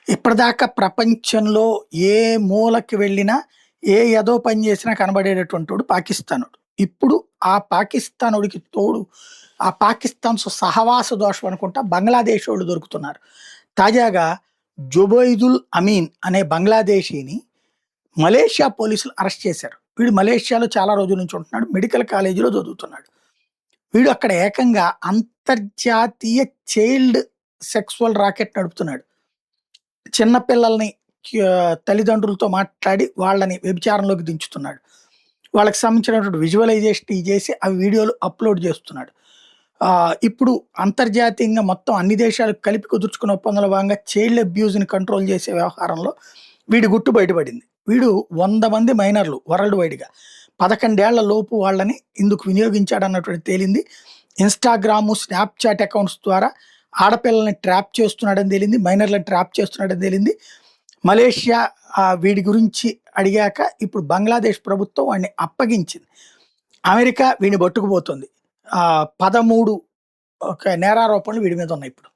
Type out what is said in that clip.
ఇప్పటిదాకా ప్రపంచంలో ఏ మూలకి వెళ్ళినా, ఏ ఎదో పని చేసినా కనబడేటటువంటోడు పాకిస్తానోడు. ఇప్పుడు ఆ పాకిస్తానోడికి తోడు, ఆ పాకిస్తాన్ సహవాస దోషం అనుకుంటా బంగ్లాదేశోళ్ళు దొరుకుతున్నారు. తాజాగా జుబైదుల్ అమీన్ అనే బంగ్లాదేశీని మలేషియా పోలీసులు అరెస్ట్ చేశారు. వీడు మలేషియాలో చాలా రోజుల నుంచి ఉంటున్నాడు. మెడికల్ కాలేజీలో చదువుతున్నాడు. వీడు అక్కడ ఏకంగా అంతర్జాతీయ చైల్డ్ సెక్సువల్ రాకెట్ నడుపుతున్నాడు. చిన్న పిల్లల్ని తల్లిదండ్రులతో మాట్లాడి వాళ్ళని వ్యభిచారంలోకి దించుతున్నాడు. వాళ్ళకి సంబంధించినటువంటి విజువలైజేషన్ ఇయి చేసి అవి వీడియోలు అప్‌లోడ్ చేస్తున్నాడు. ఇప్పుడు అంతర్జాతీయంగా మొత్తం అన్ని దేశాలకు కలిపి కుదుర్చుకున్న ఒప్పందంలో భాగంగా చైల్డ్ అబ్యూజ్‌ని కంట్రోల్ చేసే వ్యవహారంలో వీడి గుట్టు బయటపడింది. వీడు 100 మంది మైనర్లు వరల్డ్ వైడ్‌గా 11 ఏళ్ల లోపు వాళ్ళని ఇందుకు వినియోగించాడన్నటువంటిది తేలింది. ఇన్‌స్టాగ్రాము, స్నాప్‌చాట్ అకౌంట్స్ ద్వారా ఆడపిల్లల్ని ట్రాప్ చేస్తున్నాడని తేలింది. మైనర్‌లని ట్రాప్ చేస్తున్నాడని తేలింది. మలేషియా వీడి గురించి అడిగాక ఇప్పుడు బంగ్లాదేశ్ ప్రభుత్వం వాడిని అప్పగించింది. అమెరికా వీడిని పట్టుకుపోతుంది. 13 నేరారోపణలు వీడి మీద ఉన్నాయి ఇప్పుడు.